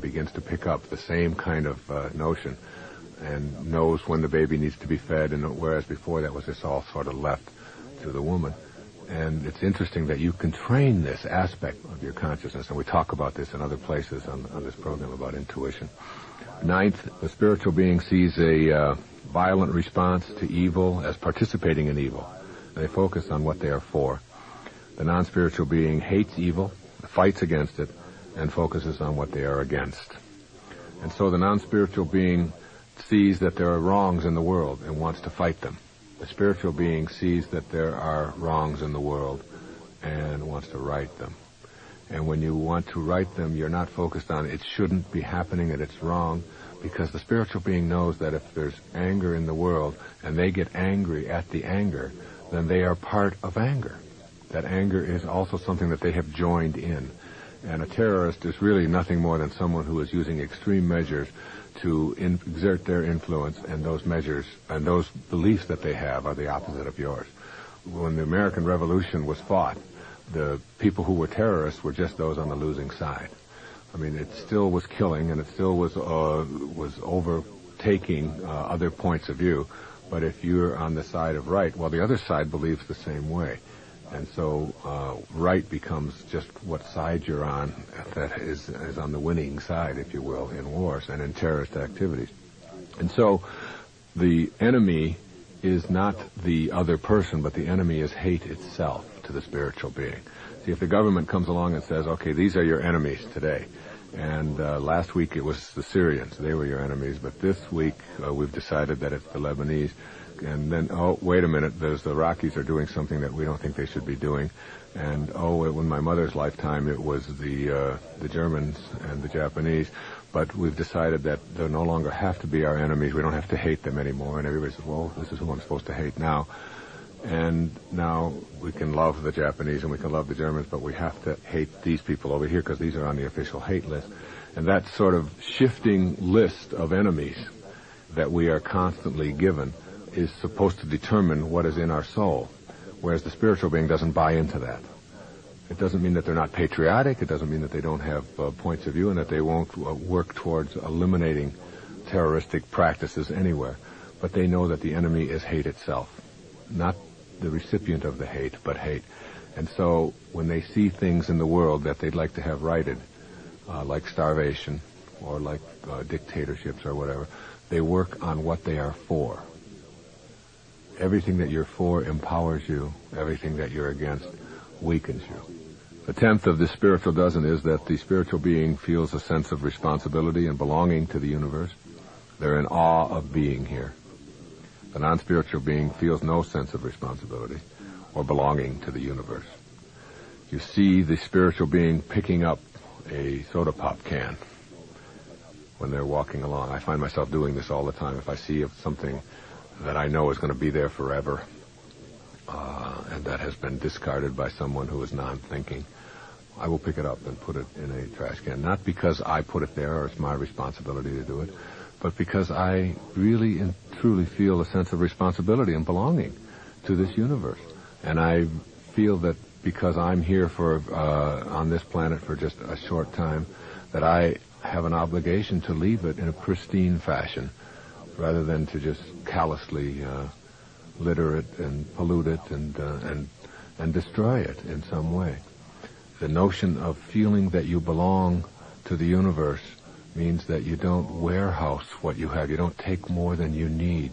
begins to pick up the same kind of notion and knows when the baby needs to be fed, and whereas before that was just all sort of left to the woman. And it's interesting that you can train this aspect of your consciousness, and we talk about this in other places on this program about intuition. Ninth, the spiritual being sees a violent response to evil as participating in evil. They focus on what they are for. The non-spiritual being hates evil, fights against it, and focuses on what they are against. And so the non-spiritual being sees that there are wrongs in the world and wants to fight them. The spiritual being sees that there are wrongs in the world and wants to right them. And when you want to right them, you're not focused on it shouldn't be happening and it's wrong, because the spiritual being knows that if there's anger in the world and they get angry at the anger, then they are part of anger. That anger is also something that they have joined in. And a terrorist is really nothing more than someone who is using extreme measures to exert their influence, and those measures and those beliefs that they have are the opposite of yours. When the American Revolution was fought, the people who were terrorists were just those on the losing side. I mean, it still was killing, and it still was overtaking other points of view. But if you're on the side of right, well, the other side believes the same way. And so right becomes just what side you're on that is on the winning side, if you will, in wars and in terrorist activities. And so the enemy is not the other person, but the enemy is hate itself to the spiritual being. See, if the government comes along and says, okay, these are your enemies today, and last week it was the Syrians, they were your enemies, but this week we've decided that it's the Lebanese, and then, oh, wait a minute, the Iraqis are doing something that we don't think they should be doing. And, in my mother's lifetime, it was the Germans and the Japanese. But we've decided that they no longer have to be our enemies. We don't have to hate them anymore. And everybody says, well, this is who I'm supposed to hate now. And now we can love the Japanese and we can love the Germans, but we have to hate these people over here because these are on the official hate list. And that sort of shifting list of enemies that we are constantly given is supposed to determine what is in our soul, whereas the spiritual being doesn't buy into that. It doesn't mean that they're not patriotic. It doesn't mean that they don't have points of view and that they won't work towards eliminating terroristic practices anywhere. But they know that the enemy is hate itself, not the recipient of the hate, but hate. And so when they see things in the world that they'd like to have righted, like starvation or like dictatorships or whatever, they work on what they are for. Everything that you're for empowers you. Everything that you're against weakens you. The 10th of the spiritual dozen is that the spiritual being feels a sense of responsibility and belonging to the universe. They're in awe of being here. The non-spiritual being feels no sense of responsibility or belonging to the universe. You see the spiritual being picking up a soda pop can when they're walking along. I find myself doing this all the time. If I see something that I know is going to be there forever, and that has been discarded by someone who is non-thinking, I will pick it up and put it in a trash can. Not because I put it there or it's my responsibility to do it, but because I really and truly feel a sense of responsibility and belonging to this universe. And I feel that because I'm here on this planet for just a short time, that I have an obligation to leave it in a pristine fashion, rather than to just callously litter it and pollute it and destroy it in some way. The notion of feeling that you belong to the universe means that you don't warehouse what you have. You don't take more than you need.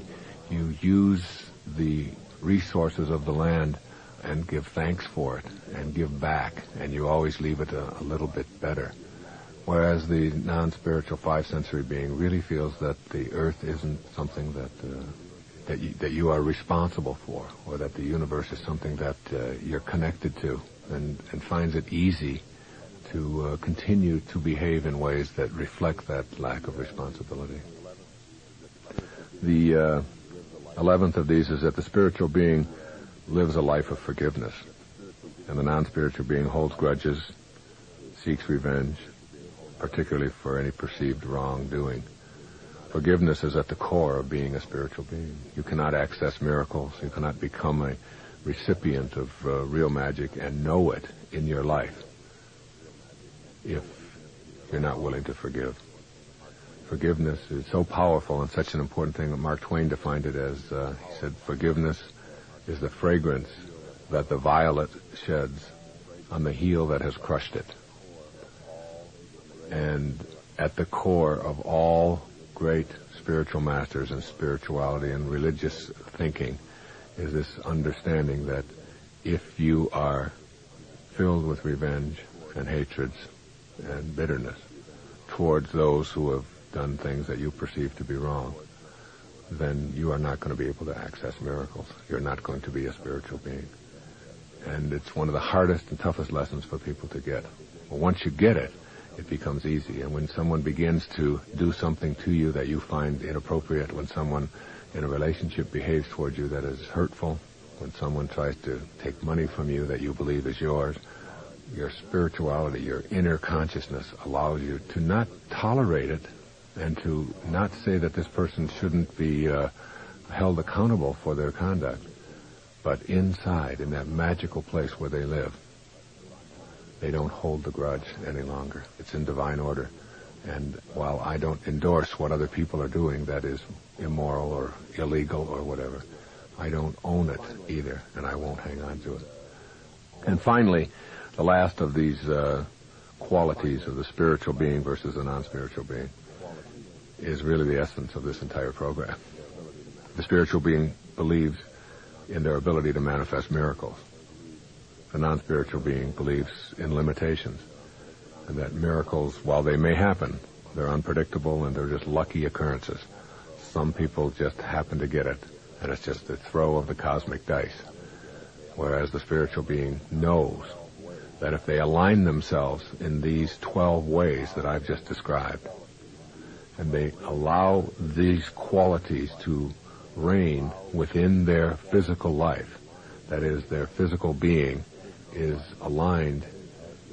You use the resources of the land and give thanks for it and give back, and you always leave it a little bit better. Whereas the non-spiritual five-sensory being really feels that the earth isn't something that you are responsible for, or that the universe is something that you're connected to, and finds it easy to continue to behave in ways that reflect that lack of responsibility. The 11th of these is that the spiritual being lives a life of forgiveness, and the non-spiritual being holds grudges, seeks revenge, particularly for any perceived wrongdoing. Forgiveness is at the core of being a spiritual being. You cannot access miracles. You cannot become a recipient of real magic and know it in your life if you're not willing to forgive. Forgiveness is so powerful and such an important thing that Mark Twain defined it as, he said, forgiveness is the fragrance that the violet sheds on the heel that has crushed it. And at the core of all great spiritual masters and spirituality and religious thinking is this understanding that if you are filled with revenge and hatreds and bitterness towards those who have done things that you perceive to be wrong, then you are not going to be able to access miracles. You're not going to be a spiritual being. And it's one of the hardest and toughest lessons for people to get. But once you get it, it becomes easy. And when someone begins to do something to you that you find inappropriate, when someone in a relationship behaves towards you that is hurtful, when someone tries to take money from you that you believe is yours, your spirituality, your inner consciousness allows you to not tolerate it and to not say that this person shouldn't be held accountable for their conduct. But inside, in that magical place where they live, they don't hold the grudge any longer. It's in divine order. And while I don't endorse what other people are doing that is immoral or illegal or whatever, I don't own it either, and I won't hang on to it. And finally, the last of these qualities of the spiritual being versus the non-spiritual being is really the essence of this entire program. The spiritual being believes in their ability to manifest miracles. The non-spiritual being believes in limitations, and that miracles, while they may happen, they're unpredictable and they're just lucky occurrences. Some people just happen to get it, and it's just the throw of the cosmic dice. Whereas the spiritual being knows that if they align themselves in these 12 ways that I've just described, and they allow these qualities to reign within their physical life, that is, their physical being is aligned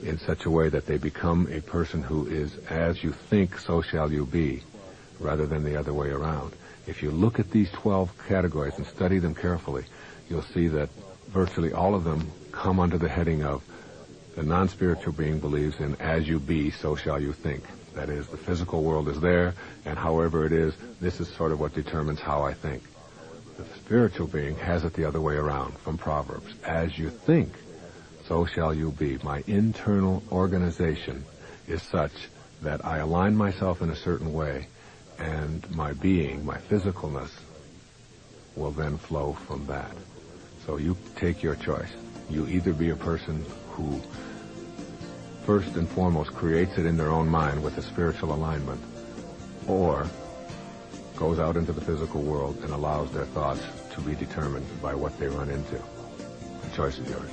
in such a way that they become a person who is as you think, so shall you be, rather than the other way around. If you look at these 12 categories and study them carefully, you'll see that virtually all of them come under the heading of the non-spiritual being believes in as you be, so shall you think. That is, the physical world is there, and however it is, this is sort of what determines how I think. The spiritual being has it the other way around, from Proverbs. As you think, so shall you be. My internal organization is such that I align myself in a certain way, and my being, my physicalness, will then flow from that. So you take your choice. You either be a person who first and foremost creates it in their own mind with a spiritual alignment, or goes out into the physical world and allows their thoughts to be determined by what they run into. The choice is yours.